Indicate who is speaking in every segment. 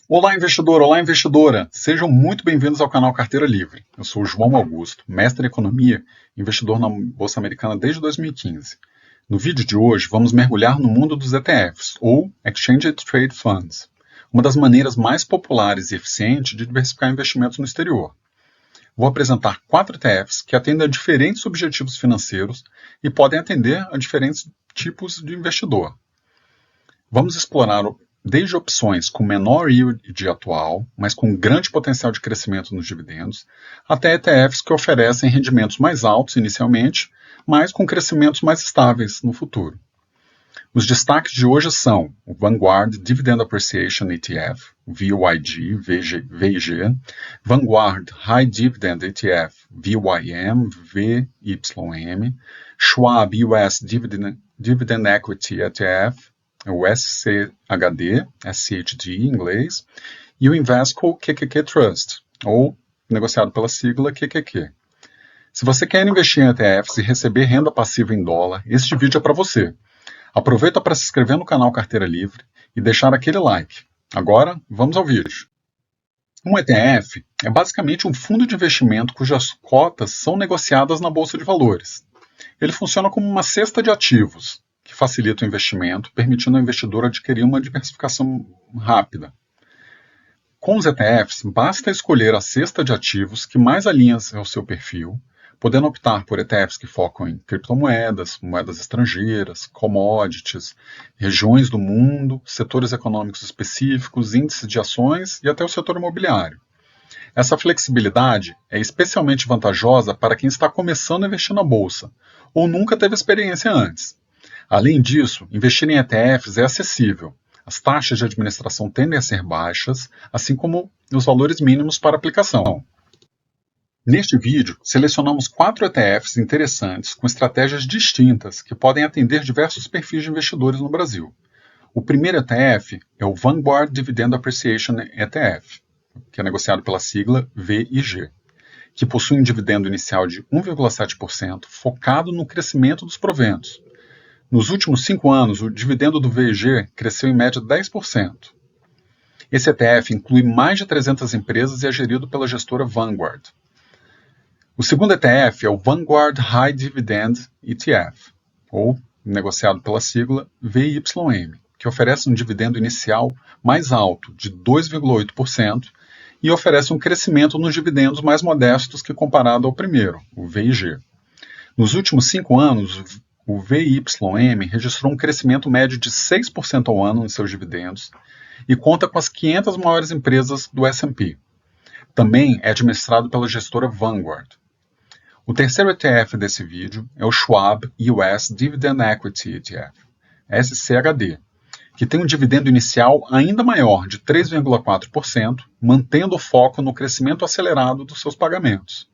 Speaker 1: Olá, investidor! Olá, investidora! Sejam muito bem-vindos ao canal Carteira Livre. Eu sou o João Augusto, mestre em Economia e investidor na Bolsa Americana desde 2015. No vídeo de hoje, vamos mergulhar no mundo dos ETFs, ou Exchange Traded Funds, uma das maneiras mais populares e eficientes de diversificar investimentos no exterior. Vou apresentar 4 ETFs que atendem a diferentes objetivos financeiros e podem atender a diferentes tipos de investidor. Vamos explorar desde opções com menor yield atual, mas com grande potencial de crescimento nos dividendos, até ETFs que oferecem rendimentos mais altos inicialmente, mas com crescimentos mais estáveis no futuro. Os destaques de hoje são o Vanguard Dividend Appreciation ETF, VYG, VIG, Vanguard High Dividend ETF, VYM, VYM, Schwab US Dividend Equity ETF, o SCHD em inglês, e o Invesco QQQ Trust, ou negociado pela sigla QQQ. Se você quer investir em ETFs e receber renda passiva em dólar, este vídeo é para você. Aproveita para se inscrever no canal Carteira Livre e deixar aquele like. Agora, vamos ao vídeo. Um ETF é basicamente um fundo de investimento cujas cotas são negociadas na Bolsa de Valores. Ele funciona como uma cesta de ativos, que facilita o investimento, permitindo ao investidor adquirir uma diversificação rápida. Com os ETFs, basta escolher a cesta de ativos que mais alinha ao seu perfil, podendo optar por ETFs que focam em criptomoedas, moedas estrangeiras, commodities, regiões do mundo, setores econômicos específicos, índices de ações e até o setor imobiliário. Essa flexibilidade é especialmente vantajosa para quem está começando a investir na bolsa ou nunca teve experiência antes. Além disso, investir em ETFs é acessível. As taxas de administração tendem a ser baixas, assim como os valores mínimos para aplicação. Neste vídeo, selecionamos 4 ETFs interessantes com estratégias distintas que podem atender diversos perfis de investidores no Brasil. O primeiro ETF é o Vanguard Dividend Appreciation ETF, que é negociado pela sigla VIG, que possui um dividendo inicial de 1,7%, focado no crescimento dos proventos. Nos últimos 5 anos, o dividendo do VIG cresceu em média 10%. Esse ETF inclui mais de 300 empresas e é gerido pela gestora Vanguard. O segundo ETF é o Vanguard High Dividend ETF, ou negociado pela sigla VYM, que oferece um dividendo inicial mais alto, de 2,8%, e oferece um crescimento nos dividendos mais modestos que comparado ao primeiro, o VIG. Nos últimos 5 anos, o VYM registrou um crescimento médio de 6% ao ano em seus dividendos e conta com as 500 maiores empresas do S&P. Também é administrado pela gestora Vanguard. O terceiro ETF desse vídeo é o Schwab US Dividend Equity ETF, SCHD, que tem um dividendo inicial ainda maior, de 3,4%, mantendo o foco no crescimento acelerado dos seus pagamentos.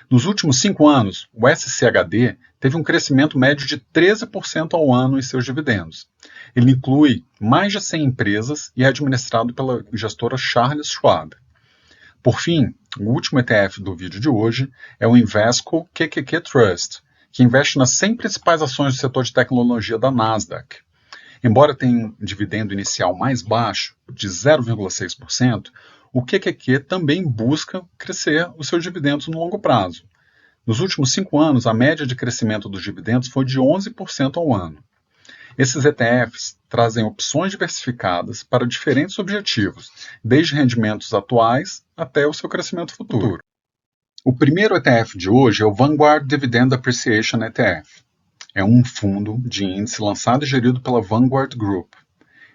Speaker 1: Nos últimos 5 anos, o SCHD teve um crescimento médio de 13% ao ano em seus dividendos. Ele inclui mais de 100 empresas e é administrado pela gestora Charles Schwab. Por fim, o último ETF do vídeo de hoje é o Invesco QQQ Trust, que investe nas 100 principais ações do setor de tecnologia da Nasdaq. Embora tenha um dividendo inicial mais baixo, de 0,6%, o QQQ também busca crescer os seus dividendos no longo prazo. Nos últimos 5 anos, a média de crescimento dos dividendos foi de 11% ao ano. Esses ETFs trazem opções diversificadas para diferentes objetivos, desde rendimentos atuais até o seu crescimento futuro. O primeiro ETF de hoje é o Vanguard Dividend Appreciation ETF. É um fundo de índice lançado e gerido pela Vanguard Group.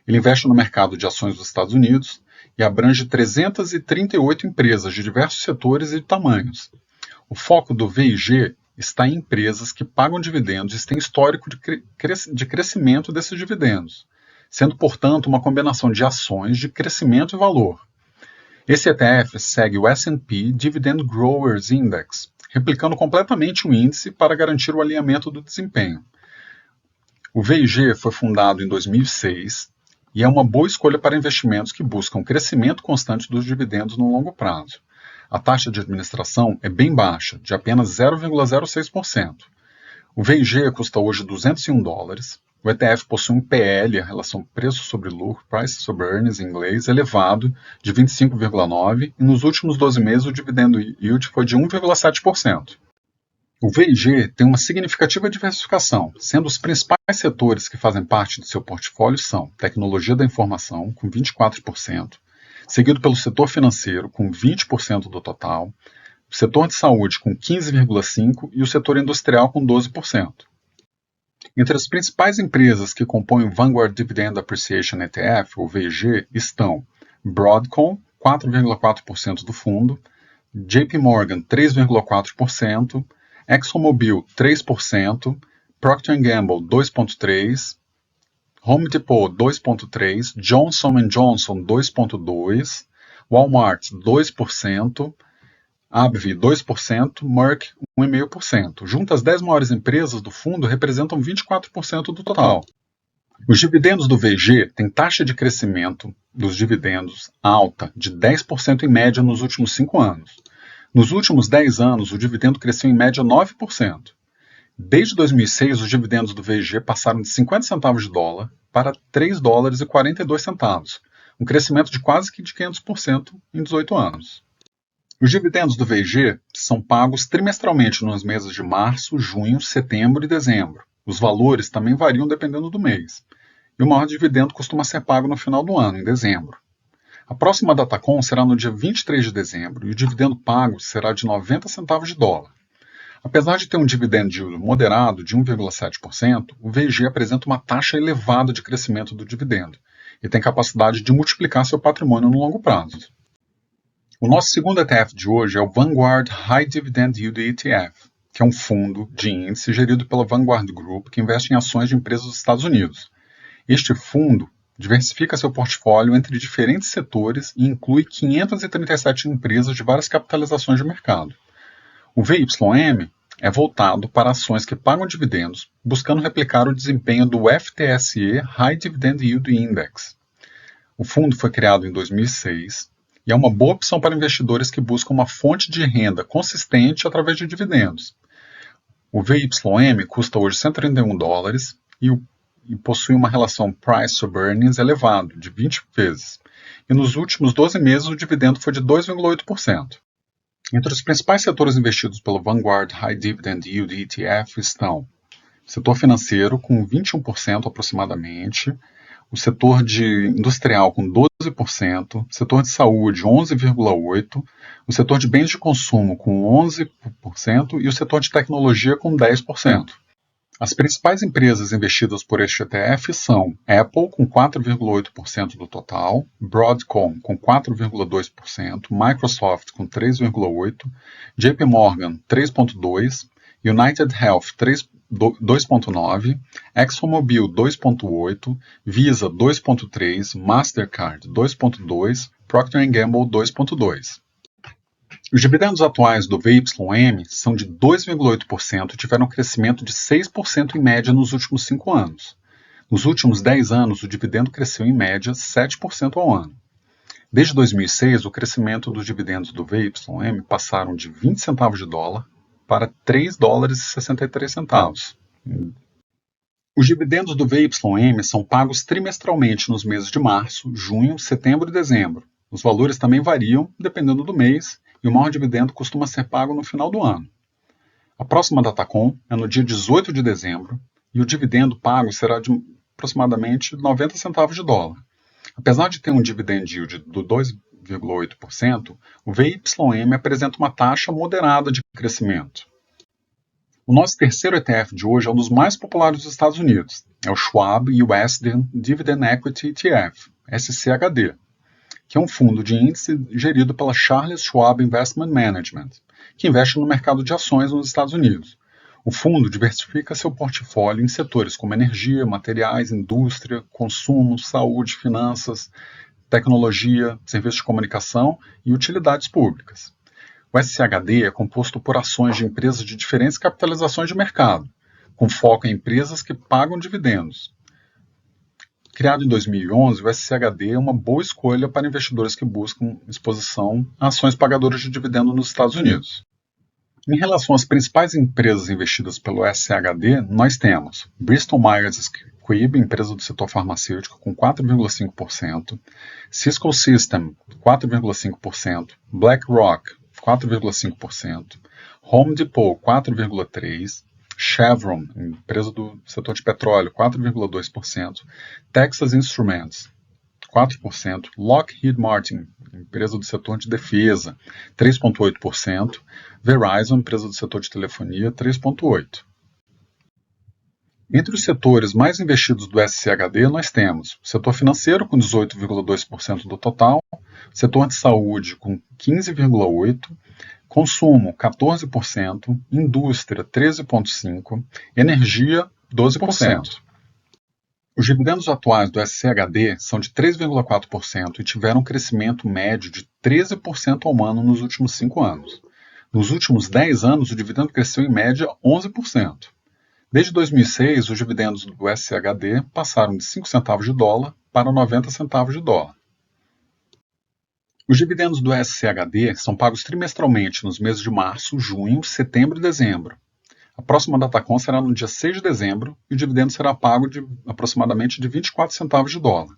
Speaker 1: Ele investe no mercado de ações dos Estados Unidos e abrange 338 empresas de diversos setores e tamanhos. O foco do VIG está em empresas que pagam dividendos e têm histórico de crescimento desses dividendos, sendo, portanto, uma combinação de ações de crescimento e valor. Esse ETF segue o S&P Dividend Growers Index, replicando completamente o índice para garantir o alinhamento do desempenho. O VIG foi fundado em 2006 e é uma boa escolha para investimentos que buscam crescimento constante dos dividendos no longo prazo. A taxa de administração é bem baixa, de apenas 0,06%. O VIG custa hoje $201. O ETF possui um PL, a relação preço sobre lucro, price sobre earnings em inglês, elevado, de 25,9%, e nos últimos 12 meses o dividendo yield foi de 1,7%. O VIG tem uma significativa diversificação, sendo os principais setores que fazem parte do seu portfólio são tecnologia da informação, com 24%, seguido pelo setor financeiro, com 20% do total, o setor de saúde, com 15,5% e o setor industrial, com 12%. Entre as principais empresas que compõem o Vanguard Dividend Appreciation ETF, o VIG, estão Broadcom, 4,4% do fundo, JP Morgan, 3,4%, ExxonMobil, 3%, Procter & Gamble, 2,3%, Home Depot, 2,3%, Johnson & Johnson, 2,2%, Walmart, 2%, AbbVie, 2%, Merck, 1,5%. Juntas, as 10 maiores empresas do fundo representam 24% do total. Os dividendos do VIG têm taxa de crescimento dos dividendos alta, de 10% em média nos últimos 5 anos. Nos últimos 10 anos, o dividendo cresceu em média 9%. Desde 2006, os dividendos do VIG passaram de 50 centavos de dólar para $3,42, um crescimento de quase que de 500% em 18 anos. Os dividendos do VIG são pagos trimestralmente nos meses de março, junho, setembro e dezembro. Os valores também variam dependendo do mês. E o maior dividendo costuma ser pago no final do ano, em dezembro. A próxima Datacom será no dia 23 de dezembro e o dividendo pago será de 90 centavos de dólar. Apesar de ter um dividend yield moderado de 1,7%, o VIG apresenta uma taxa elevada de crescimento do dividendo e tem capacidade de multiplicar seu patrimônio no longo prazo. O nosso segundo ETF de hoje é o Vanguard High Dividend Yield ETF, que é um fundo de índice gerido pela Vanguard Group que investe em ações de empresas dos Estados Unidos. Este fundo diversifica seu portfólio entre diferentes setores e inclui 537 empresas de várias capitalizações de mercado. O VYM é voltado para ações que pagam dividendos, buscando replicar o desempenho do FTSE High Dividend Yield Index. O fundo foi criado em 2006 e é uma boa opção para investidores que buscam uma fonte de renda consistente através de dividendos. O VYM custa hoje $131 e possui uma relação price sobre earnings elevado, de 20 vezes. E nos últimos 12 meses o dividendo foi de 2,8%. Entre os principais setores investidos pelo Vanguard High Dividend Yield ETF estão o setor financeiro, com 21% aproximadamente, o setor industrial, com 12%, o setor de saúde, 11,8%, o setor de bens de consumo, com 11%, e o setor de tecnologia, com 10%. As principais empresas investidas por este ETF são Apple, com 4,8% do total, Broadcom, com 4,2%, Microsoft, com 3,8%, JP Morgan, 3,2%, United Health, 2,9%, ExxonMobil, 2,8%, Visa, 2,3%, Mastercard, 2,2%, Procter & Gamble, 2,2%. Os dividendos atuais do VYM são de 2,8% e tiveram um crescimento de 6% em média nos últimos 5 anos. Nos últimos 10 anos, o dividendo cresceu em média 7% ao ano. Desde 2006, o crescimento dos dividendos do VYM passaram de 20 centavos de dólar para $3,63. Os dividendos do VYM são pagos trimestralmente nos meses de março, junho, setembro e dezembro. Os valores também variam dependendo do mês e o maior dividendo costuma ser pago no final do ano. A próxima Datacom é no dia 18 de dezembro e o dividendo pago será de aproximadamente 90 centavos de dólar. Apesar de ter um dividend yield de 2,8%, o VYM apresenta uma taxa moderada de crescimento. O nosso terceiro ETF de hoje é um dos mais populares dos Estados Unidos. É o Schwab US Dividend Equity ETF, SCHD, que é um fundo de índice gerido pela Charles Schwab Investment Management, que investe no mercado de ações nos Estados Unidos. O fundo diversifica seu portfólio em setores como energia, materiais, indústria, consumo, saúde, finanças, tecnologia, serviços de comunicação e utilidades públicas. O SCHD é composto por ações de empresas de diferentes capitalizações de mercado, com foco em empresas que pagam dividendos. Criado em 2011, o SCHD é uma boa escolha para investidores que buscam exposição a ações pagadoras de dividendo nos Estados Unidos. Em relação às principais empresas investidas pelo SCHD, nós temos Bristol Myers Squibb, empresa do setor farmacêutico, com 4,5%, Cisco Systems, 4,5%, BlackRock, 4,5%, Home Depot, 4,3%, Chevron, empresa do setor de petróleo, 4,2%, Texas Instruments, 4%, Lockheed Martin, empresa do setor de defesa, 3,8%, Verizon, empresa do setor de telefonia, 3,8%. Entre os setores mais investidos do SCHD, nós temos o setor financeiro, com 18,2% do total, setor de saúde, com 15,8%, consumo, 14%, indústria, 13,5%, energia, 12%. Os dividendos atuais do SCHD são de 3,4% e tiveram um crescimento médio de 13% ao ano nos últimos 5 anos. Nos últimos 10 anos, o dividendo cresceu em média 11%. Desde 2006, os dividendos do SCHD passaram de 5 centavos de dólar para 90 centavos de dólar. Os dividendos do SCHD são pagos trimestralmente nos meses de março, junho, setembro e dezembro. A próxima DataCon será no dia 6 de dezembro e o dividendo será pago de aproximadamente de 24 centavos de dólar.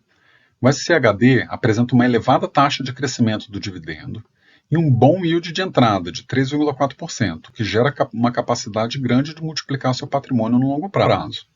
Speaker 1: O SCHD apresenta uma elevada taxa de crescimento do dividendo e um bom yield de entrada de 3,4%, que gera uma capacidade grande de multiplicar seu patrimônio no longo prazo.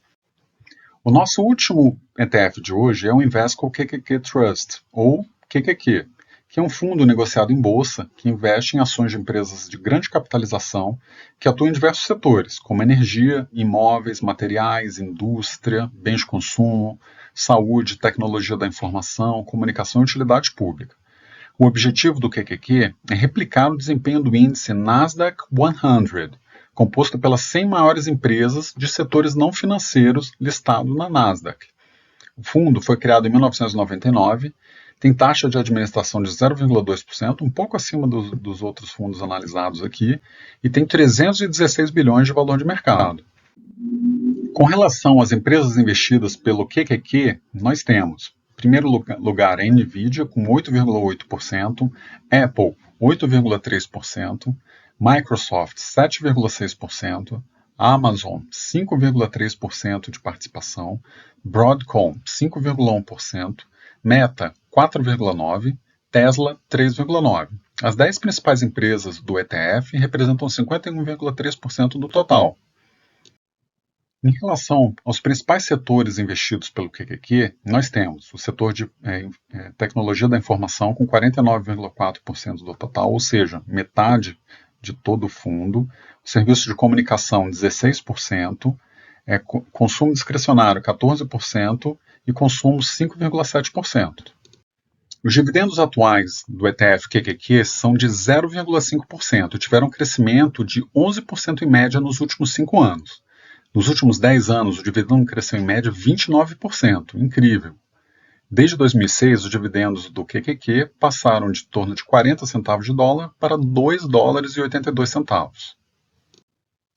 Speaker 1: O nosso último ETF de hoje é o Invesco QQQ Trust, ou QQQ, que é um fundo negociado em bolsa que investe em ações de empresas de grande capitalização que atuam em diversos setores, como energia, imóveis, materiais, indústria, bens de consumo, saúde, tecnologia da informação, comunicação e utilidade pública. O objetivo do QQQ é replicar o desempenho do índice Nasdaq 100, composto pelas 100 maiores empresas de setores não financeiros listados na Nasdaq. O fundo foi criado em 1999, tem taxa de administração de 0,2%, um pouco acima dos outros fundos analisados aqui, e tem 316 bilhões de valor de mercado. Com relação às empresas investidas pelo QQQ, nós temos, em primeiro lugar, a NVIDIA, com 8,8%, Apple, 8,3%, Microsoft, 7,6%, Amazon, 5,3% de participação, Broadcom, 5,1%, Meta, 4,9%, Tesla, 3,9%. As 10 principais empresas do ETF representam 51,3% do total. Em relação aos principais setores investidos pelo QQQ, nós temos o setor de tecnologia da informação com 49,4% do total, ou seja, metade de todo o fundo, o serviço de comunicação 16%, consumo discricionário 14% e consumo 5,7%. Os dividendos atuais do ETF QQQ são de 0,5% e tiveram um crescimento de 11% em média nos últimos 5 anos. Nos últimos 10 anos, o dividendo cresceu em média 29%, incrível. Desde 2006, os dividendos do QQQ passaram de torno de 40 centavos de dólar para 2 dólares e 82 centavos.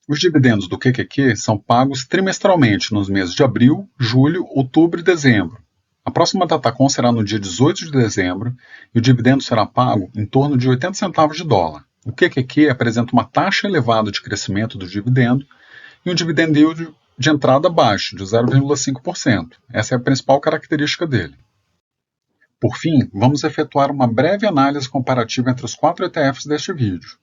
Speaker 1: Os dividendos do QQQ são pagos trimestralmente nos meses de abril, julho, outubro e dezembro. A próxima DataCon será no dia 18 de dezembro e o dividendo será pago em torno de 80 centavos de dólar. O QQQ apresenta uma taxa elevada de crescimento do dividendo e um dividend yield de entrada baixo, de 0,5%. Essa é a principal característica dele. Por fim, vamos efetuar uma breve análise comparativa entre os 4 ETFs deste vídeo.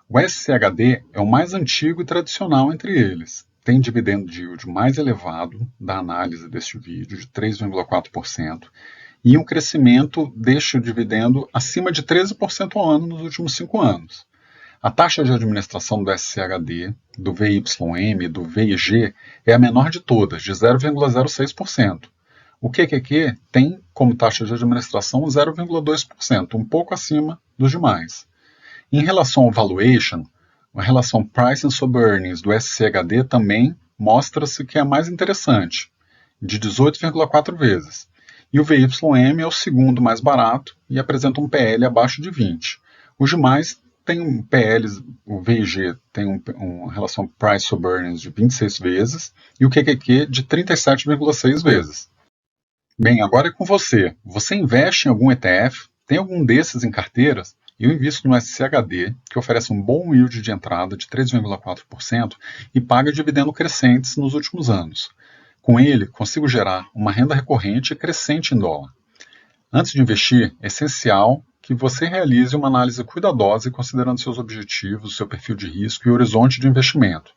Speaker 1: O SCHD é o mais antigo e tradicional entre eles. Tem dividendo yield mais elevado da análise deste vídeo, de 3,4%, e um crescimento deste dividendo acima de 13% ao ano nos últimos 5 anos. A taxa de administração do SCHD, do VYM e do VIG é a menor de todas, de 0,06%. O QQQ tem como taxa de administração 0,2%, um pouco acima dos demais. Em relação ao valuation, a relação Price sobre Earnings do SCHD também mostra-se que é a mais interessante, de 18,4 vezes. E o VYM é o segundo mais barato e apresenta um PL abaixo de 20. Os demais têm um PL, o VIG tem uma relação Price sobre Earnings de 26 vezes e o QQQ de 37,6 vezes. Bem, agora é com você. Você investe em algum ETF? Tem algum desses em carteiras? Eu invisto no SCHD, que oferece um bom yield de entrada de 3,4% e paga dividendos crescentes nos últimos anos. Com ele, consigo gerar uma renda recorrente e crescente em dólar. Antes de investir, é essencial que você realize uma análise cuidadosa e considerando seus objetivos, seu perfil de risco e horizonte de investimento.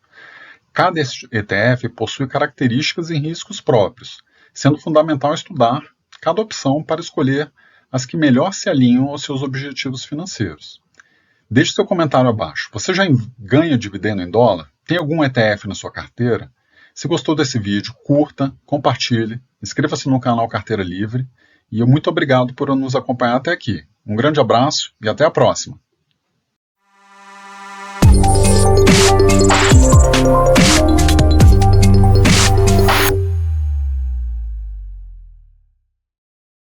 Speaker 1: Cada ETF possui características e riscos próprios, sendo fundamental estudar cada opção para escolher as que melhor se alinham aos seus objetivos financeiros. Deixe seu comentário abaixo. Você já ganha dividendo em dólar? Tem algum ETF na sua carteira? Se gostou desse vídeo, curta, compartilhe, inscreva-se no canal Carteira Livre e muito obrigado por nos acompanhar até aqui. Um grande abraço e até a próxima!